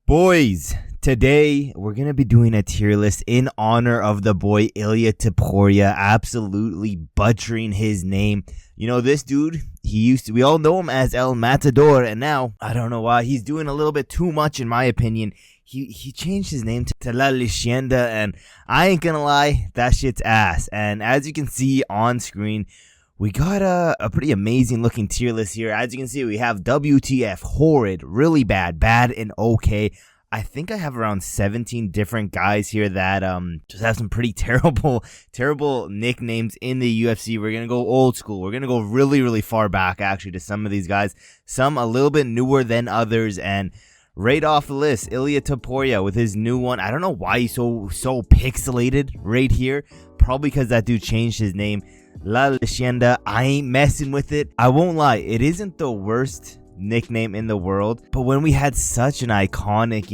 Boys, today we're going to be doing a tier list in honor of the boy Ilia Topuria, absolutely butchering his name. You know, this dude, we all know him as El Matador, and now, I don't know why, he's doing a little bit too much in my opinion. He changed his name to La Leyenda, and I ain't gonna lie, that shit's ass. And as you can see on screen, we got a pretty amazing looking tier list here. As you can see, we have WTF, horrid, really bad, bad, and okay. I think I have around 17 different guys here that just have some pretty terrible nicknames in the UFC. We're going to go old school. We're going to go really far back, actually, to some of these guys. Some a little bit newer than others, and right off the list, Ilia Topuria with his new one. I don't know why he's so pixelated right here. Probably because that dude changed his name. La Leyenda, I ain't messing with it. I won't lie, it isn't the worst nickname in the world, but when we had such an iconic,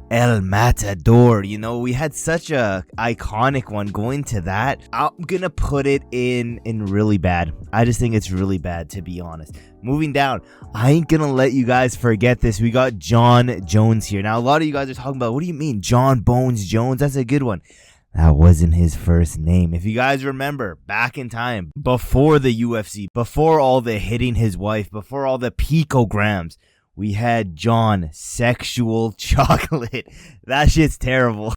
El Matador, we had such a iconic one, going to that, I'm gonna put it in really bad. I just think it's really bad, to be honest. Moving down, I ain't gonna let you guys forget this. We got Jon Jones here. Now, a lot of you guys are talking about, what do you mean, Jon Bones Jones? That's a good one. That wasn't his first name. If you guys remember, back in time, before the UFC, before all the hitting his wife, before all the picograms, we had Jon Sexual Chocolate. That shit's terrible.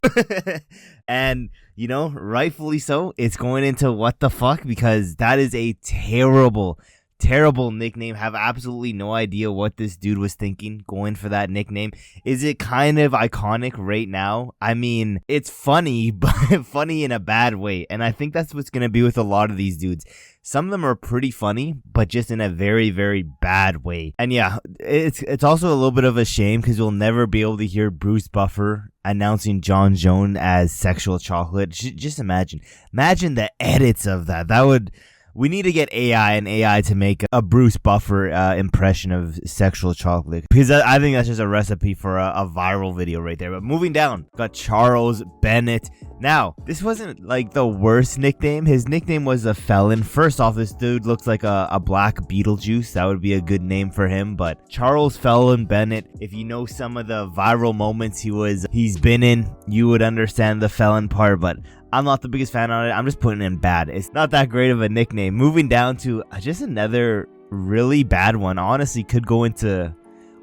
And, rightfully so, it's going into what the fuck, because that is a terrible nickname. Have absolutely no idea what this dude was thinking going for that nickname. Is it kind of iconic right now? I mean, it's funny, but funny in a bad way. And I think that's what's going to be with a lot of these dudes. Some of them are pretty funny, but just in a very bad way. And yeah, it's also a little bit of a shame because we'll never be able to hear Bruce Buffer announcing Jon Jones as Sexual Chocolate. Just imagine the edits of that. We need to get AI to make a Bruce Buffer impression of Sexual Chocolate, because I think that's just a recipe for a viral video right there. But moving down, got Charles Bennett. Now, this wasn't like the worst nickname. His nickname was a Felon. First off, this dude looks like a black Beetlejuice. That would be a good name for him. But Charles Felon Bennett, if you know some of the viral moments he's been in, you would understand the Felon part. But I'm not the biggest fan on it. I'm just putting it in bad. It's not that great of a nickname. Moving down to just another really bad one. Honestly, could go into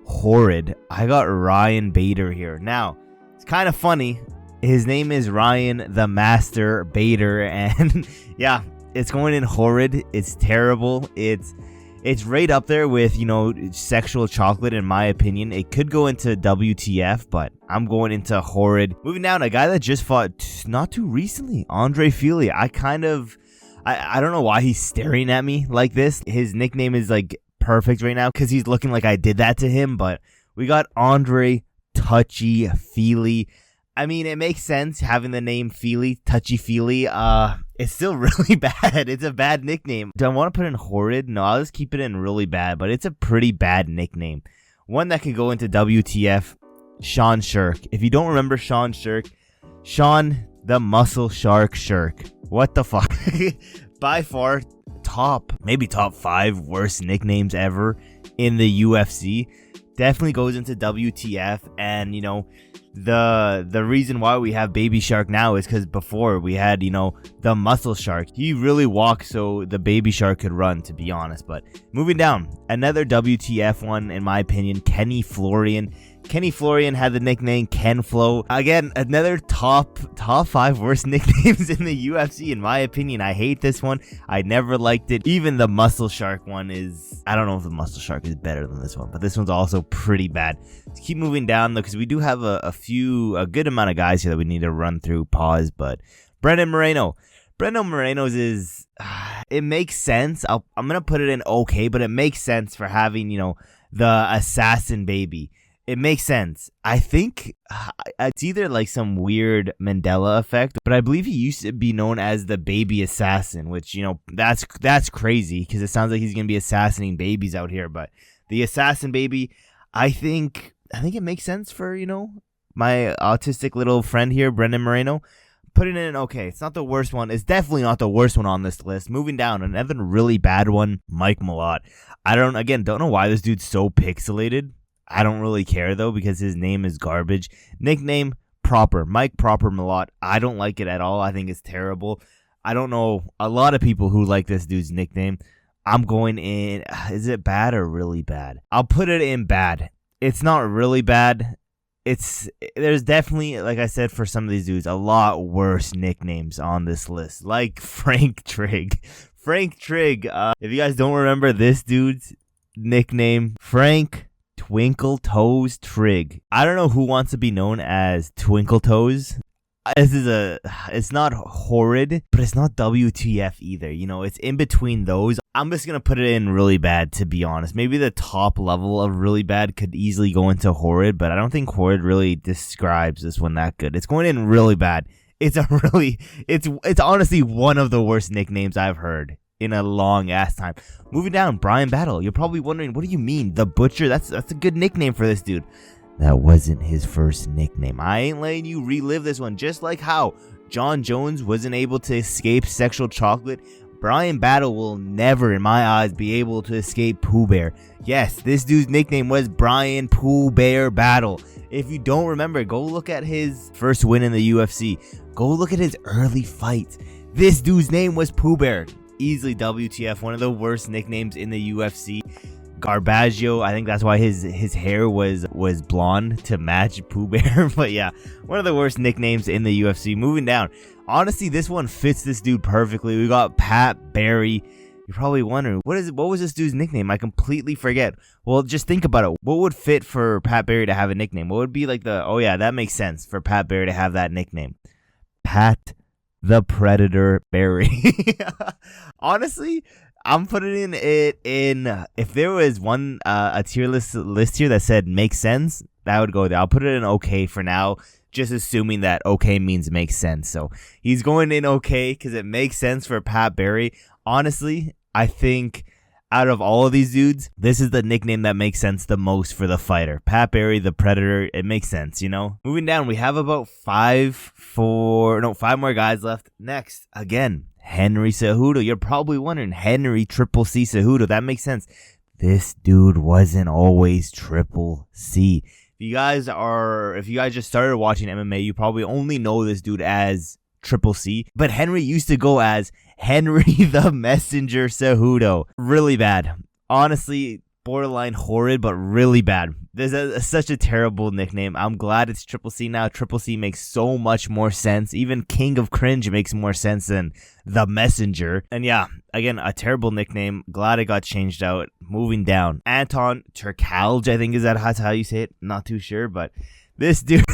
horrid. I got Ryan Bader here. Now, it's kind of funny. His name is Ryan the Master Bader, and yeah, it's going in horrid. It's terrible. It's right up there with, Sexual Chocolate, in my opinion. It could go into WTF, but I'm going into horrid. Moving down, a guy that just fought not too recently, Andre Fili. I don't know why he's staring at me like this. His nickname is like perfect right now because he's looking like I did that to him, but we got Andre Touchy Fili. I mean, it makes sense having the name Fili, Touchy Fili. It's still really bad. It's a bad nickname. Do I want to put in horrid? No, I'll just keep it in really bad, but it's a pretty bad nickname. One that could go into WTF, Shawn Sherk. If you don't remember Shawn Sherk, Shawn the Muscle Shark Sherk. What the fuck? By far, maybe top 5 worst nicknames ever in the UFC. Definitely goes into WTF, and the reason why we have Baby Shark now is because before we had the Muscle Shark. He really walked so the Baby Shark could run, to be honest. But moving down, another WTF one in my opinion, Florian. Florian had the nickname KenFlo. Again, another top 5 worst nicknames in the UFC in my opinion. I hate this one. I never liked it. Even the Muscle Shark one I don't know if the Muscle Shark is better than this one, but this one's also pretty bad. Let's keep moving down though, because we do have a good amount of guys here that we need to run through. Pause. But Moreno's is it makes sense. I'm gonna put it in okay, but it makes sense for having the assassin baby. It makes sense. I think it's either like some weird Mandela effect, but I believe he used to be known as the baby assassin, which, that's crazy because it sounds like he's going to be assassinating babies out here. But the assassin baby, I think it makes sense for, my autistic little friend here, Moreno. Putting it in okay. It's not the worst one. It's definitely not the worst one on this list. Moving down, another really bad one, Malott. I don't know why this dude's so pixelated. I don't really care though because his name is garbage. Nickname Proper, Mike Proper Malott. I don't like it at all. I think it's terrible. I don't know a lot of people who like this dude's nickname. I'm going in, is it bad or really bad? I'll put it in bad. It's not really bad. There's definitely, like I said, for some of these dudes, a lot worse nicknames on this list, like Frank Trigg. Frank Trigg, if you guys don't remember this dude's nickname, Frank Twinkle Toes Trigg. I don't know who wants to be known as Twinkle Toes. It's not horrid, but it's not WTF either. You know, it's in between those. I'm just going to put it in really bad, to be honest. Maybe the top level of really bad could easily go into horrid, but I don't think horrid really describes this one that good. It's going in really bad. It's honestly one of the worst nicknames I've heard in a long ass time. Moving down, Bryan Battle. You're probably wondering, what do you mean? The Butcher? That's a good nickname for this dude. That wasn't his first nickname. I ain't letting you relive this one. Just like how Jon Jones wasn't able to escape sexual chocolate, Bryan Battle will never, in my eyes, be able to escape Pooh Bear. Yes, this dude's nickname was Bryan Pooh Bear Battle. If you don't remember, go look at his first win in the UFC. Go look at his early fights. This dude's name was Pooh Bear. Easily WTF, one of the worst nicknames in the UFC. Garbaggio, I think that's why his hair was blonde to match Pooh Bear. But yeah, one of the worst nicknames in the UFC. Moving down, honestly, this one fits this dude perfectly. We got Pat Barry. You're probably wondering, what was this dude's nickname? I completely forget. Well, just think about it. What would fit for Pat Barry to have a nickname? What would be like oh yeah, that makes sense for Pat Barry to have that nickname. Pat the Predator Barry. Honestly, I'm putting it in, if there was one, a tier list here that said makes sense, that would go there. I'll put it in okay for now, just assuming that okay means makes sense. So he's going in okay because it makes sense for Pat Barry. Honestly, I think out of all of these dudes, this is the nickname that makes sense the most for the fighter. Pat Barry, the Predator, it makes sense, you know? Moving down, we have about 5 more guys left. Next, again, Henry Cejudo. You're probably wondering, Henry Triple C Cejudo. That makes sense. This dude wasn't always Triple C. If you guys just started watching MMA, you probably only know this dude as Triple C. But Henry used to go as Henry the Messenger Cejudo. Really bad. Honestly, borderline horrid, but really bad. There's such a terrible nickname. I'm glad it's Triple C now. Triple C makes so much more sense. Even King of Cringe makes more sense than The Messenger. And yeah, again, a terrible nickname. Glad it got changed out. Moving down. Anton Turkalj, I think that's how you say it. Not too sure, but this dude,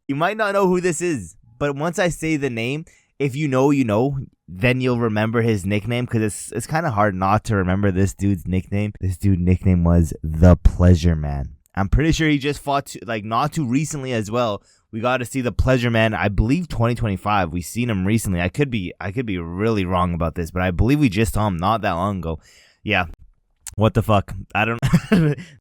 you might not know who this is. But once I say the name, if you know, you know, then you'll remember his nickname, because it's kind of hard not to remember this dude's nickname. This dude's nickname was The Pleasure Man. I'm pretty sure he just fought not too recently as well. We got to see The Pleasure Man, I believe 2025. We seen him recently. I could be really wrong about this, but I believe we just saw him not that long ago. Yeah. What the fuck? I don't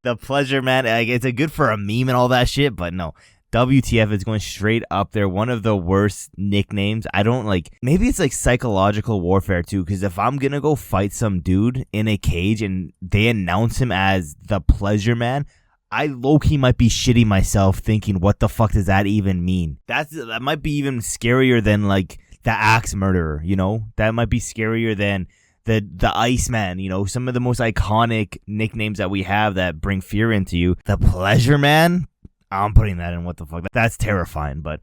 The Pleasure Man, it's a good for a meme and all that shit, but no. WTF is going straight up there. One of the worst nicknames. Maybe it's like psychological warfare too, because if I'm gonna go fight some dude in a cage and they announce him as The Pleasure Man, I low-key might be shitting myself thinking, what the fuck does that even mean? That might be even scarier than like the Axe Murderer, you know? That might be scarier than the Iceman, you know? Some of the most iconic nicknames that we have that bring fear into you. The Pleasure Man? I'm putting that in. What the fuck? That's terrifying. But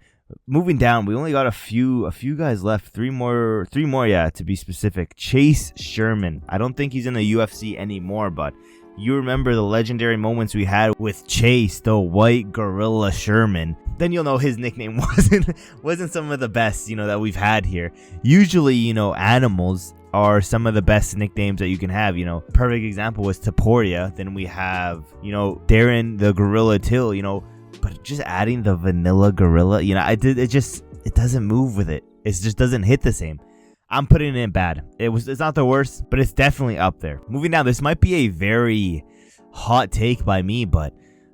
moving down, we only got a few guys left. Three more, yeah, to be specific. Chase Sherman. I don't think he's in the UFC anymore, but you remember the legendary moments we had with Chase, the White Gorilla Sherman. Then you'll know his nickname wasn't some of the best, you know, that we've had here. Usually, you know, animals are some of the best nicknames that you can have. You know, perfect example was Topuria. Then we have, you know, Darren the Gorilla Till, you know. But just adding the Vanilla Gorilla, you know, it doesn't move with it. It just doesn't hit the same. I'm putting it in bad. It's not the worst, but it's definitely up there. Moving down, this might be a very hot take by me, but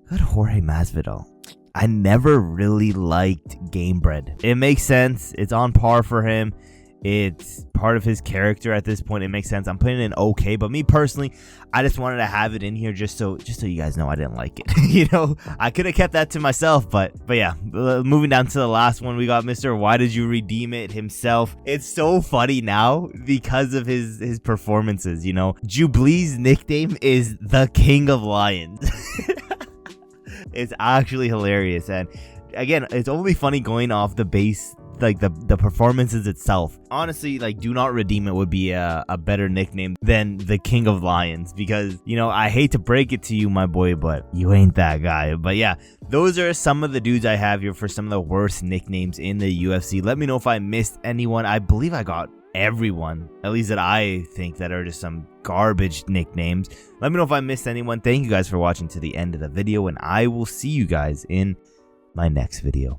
good Jorge Masvidal. I never really liked Gamebred. It makes sense. It's on par for him. It's part of his character at this point. It makes sense. I'm putting it in okay, but me personally, I just wanted to have it in here just so you guys know I didn't like it. You know, I could have kept that to myself, but yeah. Moving down to the last one, we got Mr. Why Did You Redeem It himself. It's so funny now because of his performances. You know, Jubli's nickname is the King of Lions. It's actually hilarious, and again, it's only funny going off the base, like the performances itself. Honestly, like, Do Not Redeem It would be a better nickname than the King of Lions, because, you know, I hate to break it to you, my boy, but you ain't that guy. But yeah, those are some of the dudes I have here for some of the worst nicknames in the UFC. Let me know if I missed anyone. I believe I got everyone, at least that I think, that are just some garbage nicknames. Let me know if I missed anyone. Thank you guys for watching to the end of the video, and I will see you guys in my next video.